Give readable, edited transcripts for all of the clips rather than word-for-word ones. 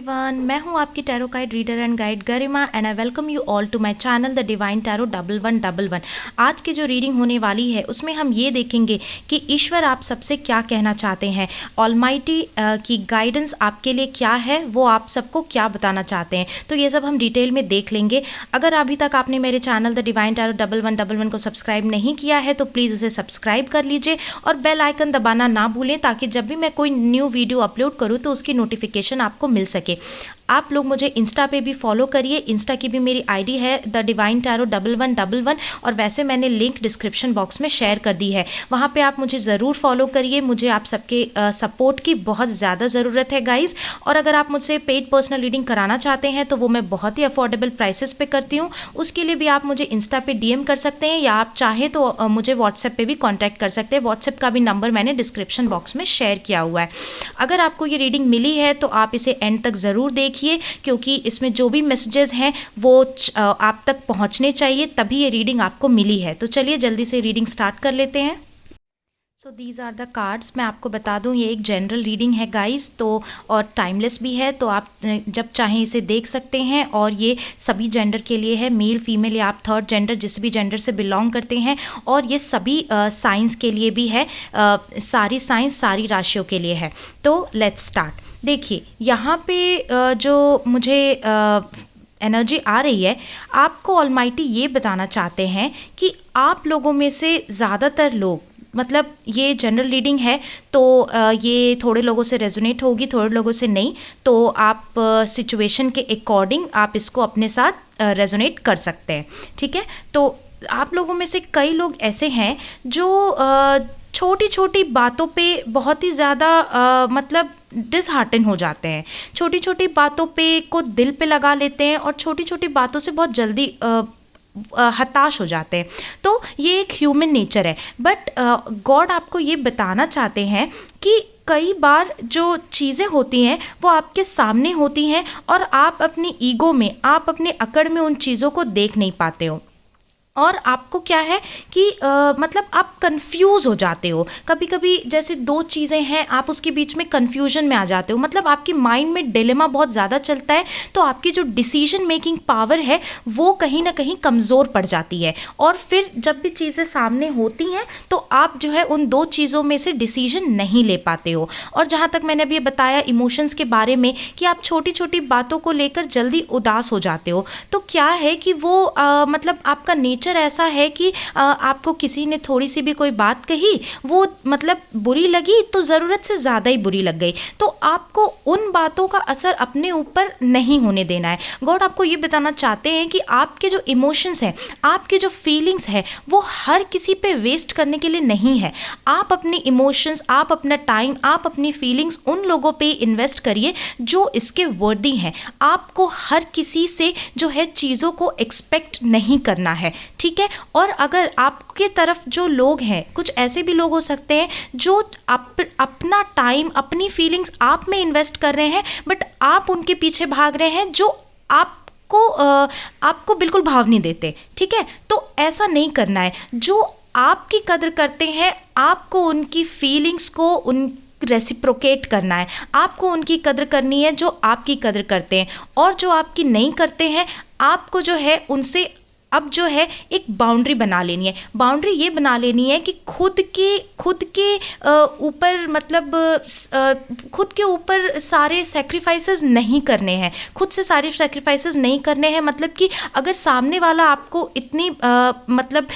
Everyone, मैं हूं आपकी tarot guide reader and guide Garima and I welcome you all to my channel the divine tarot 1111। आज की जो रीडिंग होने वाली है उसमें हम ये देखेंगे कि ईश्वर आप सबसे क्या कहना चाहते हैं, ऑलमाइटी की गाइडेंस आपके लिए क्या है, वो आप सबको क्या बताना चाहते हैं। तो ये सब हम डिटेल में देख लेंगे। अगर अभी तक आपने मेरे चैनल द डिवाइन टैरो 1111 को सब्सक्राइब नहीं किया है तो प्लीज़ उसे सब्सक्राइब कर लीजिए और बेल आइकन दबाना ना भूलें, ताकि जब भी मैं कोई न्यू वीडियो अपलोड करूँ तो उसकी नोटिफिकेशन आपको मिल सके। आप लोग मुझे इंस्टा पे भी फॉलो करिए। इंस्टा की भी मेरी आईडी है द डिवाइन टैरो 1111 और वैसे मैंने लिंक डिस्क्रिप्शन बॉक्स में शेयर कर दी है, वहाँ पे आप मुझे ज़रूर फॉलो करिए। मुझे आप सबके सपोर्ट की बहुत ज़्यादा ज़रूरत है गाइज़। और अगर आप मुझसे पेड पर्सनल रीडिंग कराना चाहते हैं तो वो मैं बहुत ही अफोर्डेबल प्राइसेस पे करती हूँ। उसके लिए भी आप मुझे इंस्टा पे डीएम कर सकते हैं या आप चाहें तो मुझे व्हाट्सएप पे भी कॉन्टैक्ट कर सकते हैं। व्हाट्सएप का भी नंबर मैंने डिस्क्रिप्शन बॉक्स में शेयर किया हुआ है। अगर आपको ये रीडिंग मिली है तो आप इसे एंड तक ज़रूर देखिए, क्योंकि इसमें जो भी मैसेजेस हैं वो आप तक पहुंचने चाहिए, तभी ये रीडिंग आपको मिली है। तो चलिए जल्दी से रीडिंग स्टार्ट कर लेते हैं। So these are the cards. मैं आपको बता दूं ये एक जनरल रीडिंग है गाइस, तो और टाइमलेस भी है, तो आप जब चाहें इसे देख सकते हैं। और ये सभी जेंडर के लिए है, मेल फीमेल या आप थर्ड जेंडर जिस भी जेंडर से बिलोंग करते हैं। और ये सभी साइंस के लिए भी है, सारी साइंस सारी राशियों के लिए है। तो लेट्स स्टार्ट। देखिए यहाँ पे जो मुझे एनर्जी आ रही है, आपको ऑलमाइटी ये बताना चाहते हैं कि आप लोगों में से ज़्यादातर लोग, मतलब ये जनरल रीडिंग है तो ये थोड़े लोगों से रेजोनेट होगी, थोड़े लोगों से नहीं। तो आप सिचुएशन के अकॉर्डिंग आप इसको अपने साथ रेजोनेट कर सकते हैं, ठीक है। तो आप लोगों में से कई लोग ऐसे हैं जो छोटी छोटी बातों पे बहुत ही ज़्यादा मतलब डिसहार्टन हो जाते हैं, छोटी छोटी बातों पे को दिल पे लगा लेते हैं और छोटी छोटी बातों से बहुत जल्दी हताश हो जाते हैं। तो ये एक ह्यूमन नेचर है। बट गॉड आपको ये बताना चाहते हैं कि कई बार जो चीज़ें होती हैं वो आपके सामने होती हैं और आप अपनी ईगो में, आप अपने अकड़ में उन चीज़ों को देख नहीं पाते हो। और आपको क्या है कि मतलब आप कंफ्यूज हो जाते हो। कभी कभी जैसे दो चीज़ें हैं, आप उसके बीच में कंफ्यूजन में आ जाते हो, मतलब आपकी माइंड में डिलेमा बहुत ज़्यादा चलता है। तो आपकी जो डिसीजन मेकिंग पावर है वो कहीं ना कहीं कमज़ोर पड़ जाती है। और फिर जब भी चीज़ें सामने होती हैं तो आप जो है उन दो चीज़ों में से डिसीजन नहीं ले पाते हो। और जहाँ तक मैंने अभी बताया इमोशंस के बारे में कि आप छोटी छोटी बातों को लेकर जल्दी उदास हो जाते हो, तो क्या है कि वो मतलब आपका नेचर ऐसा है कि आपको किसी ने थोड़ी सी भी कोई बात कही, वो मतलब बुरी लगी तो ज़रूरत से ज़्यादा ही बुरी लग गई। तो आपको उन बातों का असर अपने ऊपर नहीं होने देना है। गॉड आपको ये बताना चाहते हैं कि आपके जो इमोशंस हैं, आपके जो फीलिंग्स हैं, वो हर किसी पे वेस्ट करने के लिए नहीं है। आप अपने इमोशंस, आप अपना टाइम, आप अपनी फीलिंग्स उन लोगों पे इन्वेस्ट करिए जो इसके वर्दी हैं। आपको हर किसी से जो है चीज़ों को एक्सपेक्ट नहीं करना है, ठीक है। और अगर आपके तरफ जो लोग हैं, कुछ ऐसे भी लोग हो सकते हैं जो अपना टाइम, अपनी फीलिंग्स आप में इन्वेस्ट कर रहे हैं, बट आप उनके पीछे भाग रहे हैं जो आपको बिल्कुल भाव नहीं देते, ठीक है। तो ऐसा नहीं करना है। जो आपकी कदर करते हैं, आपको उनकी फीलिंग्स को रेसिप्रोकेट करना है। आपको उनकी कदर करनी है जो आपकी कदर करते हैं, और जो आपकी नहीं करते हैं आपको जो है उनसे अब जो है एक बाउंड्री बना लेनी है। बाउंड्री ये बना लेनी है कि खुद के ऊपर, मतलब खुद के ऊपर सारे सेक्रीफाइसेस नहीं करने हैं, खुद से सारे सेक्रीफाइसेस नहीं करने हैं। मतलब कि अगर सामने वाला आपको इतनी मतलब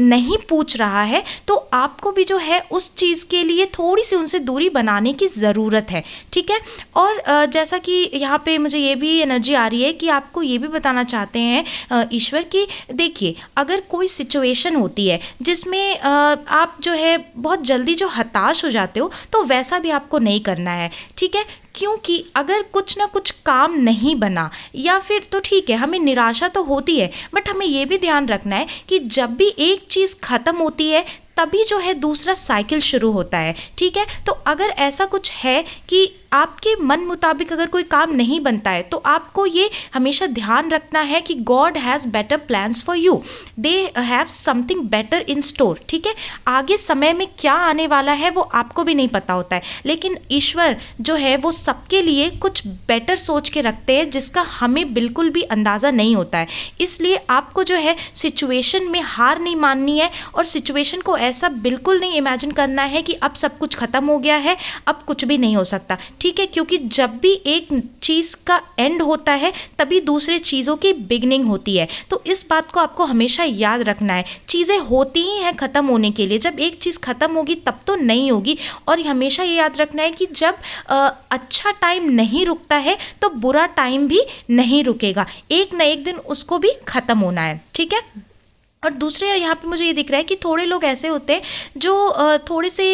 नहीं पूछ रहा है तो आपको भी जो है उस चीज़ के लिए थोड़ी सी उनसे दूरी बनाने की ज़रूरत है, ठीक है। और जैसा कि यहाँ पे मुझे ये भी एनर्जी आ रही है कि आपको ये भी बताना चाहते हैं ईश्वर कि देखिए, अगर कोई सिचुएशन होती है जिसमें आप जो है बहुत जल्दी जो हताश हो जाते हो, तो वैसा भी आपको नहीं करना है, ठीक है। क्योंकि अगर कुछ ना कुछ काम नहीं बना या फिर तो ठीक है, हमें निराशा तो होती है, बट हमें ये भी ध्यान रखना है कि जब भी एक चीज़ ख़त्म होती है तभी जो है दूसरा साइकिल शुरू होता है। ठीक है, तो अगर ऐसा कुछ है कि आपके मन मुताबिक अगर कोई काम नहीं बनता है तो आपको ये हमेशा ध्यान रखना है कि God has better plans for you, they have something better in store. ठीक है, आगे समय में क्या आने वाला है वो आपको भी नहीं पता होता है, लेकिन ईश्वर जो है वो सबके लिए कुछ बेटर सोच के रखते हैं जिसका हमें बिल्कुल भी अंदाज़ा नहीं होता है। इसलिए आपको जो है सिचुएशन में हार नहीं माननी है और सिचुएशन को ऐसा बिल्कुल नहीं इमेजिन करना है कि अब सब कुछ ख़त्म हो गया है, अब कुछ भी नहीं हो सकता। ठीक है, क्योंकि जब भी एक चीज़ का एंड होता है तभी दूसरे चीज़ों की बिगनिंग होती है। तो इस बात को आपको हमेशा याद रखना है। चीज़ें होती ही हैं ख़त्म होने के लिए, जब एक चीज़ ख़त्म होगी तब तो नहीं होगी। और हमेशा ये याद रखना है कि जब अच्छा टाइम नहीं रुकता है तो बुरा टाइम भी नहीं रुकेगा, एक ना एक दिन उसको भी ख़त्म होना है। ठीक है, और दूसरे यहाँ पे मुझे ये दिख रहा है कि थोड़े लोग ऐसे होते हैं जो थोड़े से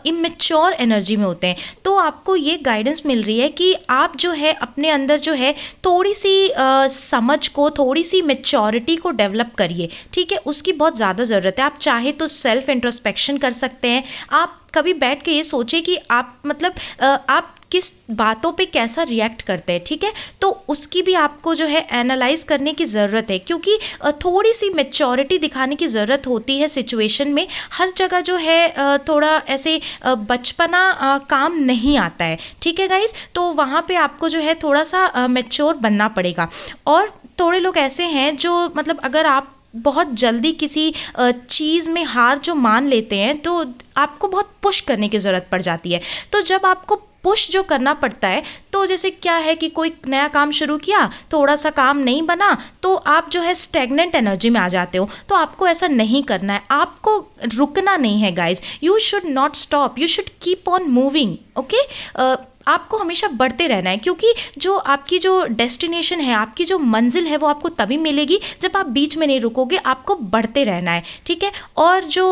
इमेच्योर एनर्जी में होते हैं। तो आपको ये गाइडेंस मिल रही है कि आप जो है अपने अंदर जो है थोड़ी सी समझ को, थोड़ी सी मेच्योरिटी को डेवलप करिए। ठीक है, उसकी बहुत ज़्यादा ज़रूरत है। आप चाहे तो सेल्फ इंट्रोस्पेक्शन कर सकते हैं। आप कभी बैठ के ये सोचें कि आप मतलब आप किस बातों पे कैसा रिएक्ट करते हैं। ठीक है, तो उसकी भी आपको जो है एनालाइज करने की ज़रूरत है, क्योंकि थोड़ी सी मैच्योरिटी दिखाने की ज़रूरत होती है सिचुएशन में। हर जगह जो है थोड़ा ऐसे बचपना काम नहीं आता है। ठीक है गाइज, तो वहाँ पे आपको जो है थोड़ा सा मैच्योर बनना पड़ेगा। और थोड़े लोग ऐसे हैं जो मतलब अगर आप बहुत जल्दी किसी चीज़ में हार जो मान लेते हैं तो आपको बहुत पुश करने की ज़रूरत पड़ जाती है। तो जब आपको पुश जो करना पड़ता है, तो जैसे क्या है कि कोई नया काम शुरू किया, थोड़ा सा काम नहीं बना तो आप जो है स्टैग्नेंट एनर्जी में आ जाते हो। तो आपको ऐसा नहीं करना है, आपको रुकना नहीं है guys. You should not stop, you should keep on moving. Okay, आपको हमेशा बढ़ते रहना है, क्योंकि जो आपकी जो डेस्टिनेशन है, आपकी जो मंजिल है वो आपको तभी मिलेगी जब आप बीच में नहीं रुकोगे, आपको बढ़ते रहना है। ठीक है, और जो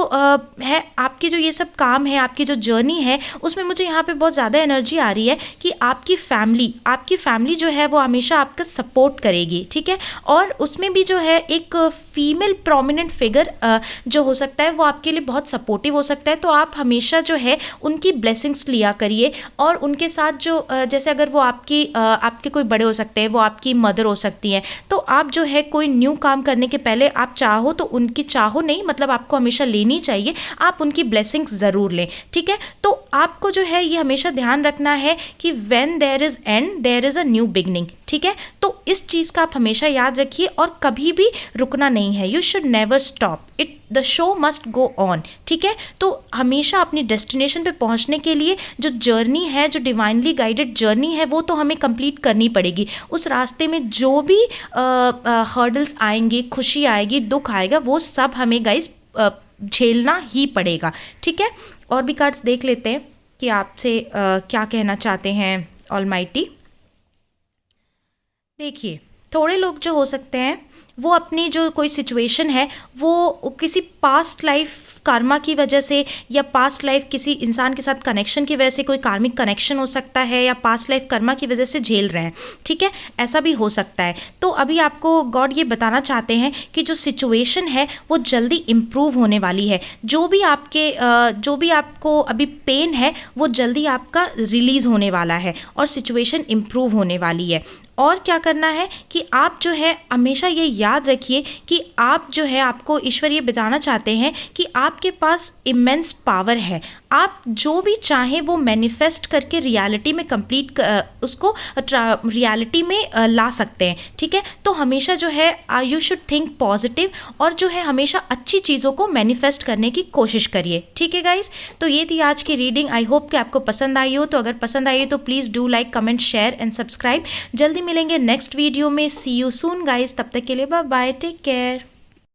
है आपकी जो ये सब काम है, आपकी जो जर्नी है, उसमें मुझे यहाँ पे बहुत ज़्यादा एनर्जी आ रही है कि आपकी फैमिली जो है वो हमेशा आपका सपोर्ट करेगी। ठीक है, और उसमें भी जो है एक फीमेल प्रोमिनेंट फिगर जो हो सकता है वो आपके लिए बहुत सपोर्टिव हो सकता है। तो आप हमेशा जो है उनकी ब्लेसिंग्स लिया करिए, और उनके साथ जो जैसे अगर वो आपके कोई बड़े हो सकते हैं, वो आपकी मदर हो सकती हैं, तो आप जो है कोई न्यू काम करने के पहले आप चाहो तो उनकी, चाहो नहीं मतलब आपको हमेशा लेनी चाहिए, आप उनकी ब्लेसिंग्स ज़रूर लें। ठीक है, तो आपको जो है ये हमेशा ध्यान रखना है कि when there is and there is a new beginning. ठीक है, तो इस चीज़ का आप हमेशा याद रखिए और कभी भी रुकना नहीं है। You should never stop it, the show must go on. ठीक है, तो हमेशा अपनी डेस्टिनेशन पे पहुंचने के लिए जो जर्नी है, जो डिवाइनली गाइडेड जर्नी है, वो तो हमें कंप्लीट करनी पड़ेगी। उस रास्ते में जो भी हर्डल्स आएंगे, खुशी आएगी, दुख आएगा, वो सब हमें गाइस झेलना ही पड़ेगा। ठीक है, और भी कार्ड्स देख लेते हैं कि आपसे क्या कहना चाहते हैं ऑलमाइटी। देखिए, थोड़े लोग जो हो सकते हैं वो अपनी जो कोई सिचुएशन है वो किसी पास्ट लाइफ कर्मा की वजह से, या पास्ट लाइफ किसी इंसान के साथ कनेक्शन की वजह से, कोई कार्मिक कनेक्शन हो सकता है, या पास्ट लाइफ कर्मा की वजह से झेल रहे हैं। ठीक है, ऐसा भी हो सकता है। तो अभी आपको गॉड ये बताना चाहते हैं कि जो सिचुएशन है वो जल्दी इम्प्रूव होने वाली है। जो भी आपको अभी पेन है वो जल्दी आपका रिलीज़ होने वाला है और सिचुएशन इम्प्रूव होने वाली है। और क्या करना है कि आप जो है हमेशा ये याद रखिए कि आप जो है, आपको ईश्वर ये बताना चाहते हैं कि आपके पास इमेंस पावर है। आप जो भी चाहें वो मैनिफेस्ट करके रियलिटी में उसको रियलिटी में ला सकते हैं। ठीक है, तो हमेशा जो है यू शुड थिंक पॉजिटिव, और जो है हमेशा अच्छी चीज़ों को मैनिफेस्ट करने की कोशिश करिए। ठीक है गाइज, तो ये थी आज की रीडिंग। आई होप कि आपको पसंद आई हो। तो अगर पसंद आई हो तो please do like, comment, share and subscribe. जल्दी मिलेंगे नेक्स्ट वीडियो में। सी यू सून गाइज, तब तक के लिए बाय बाय, टेक केयर।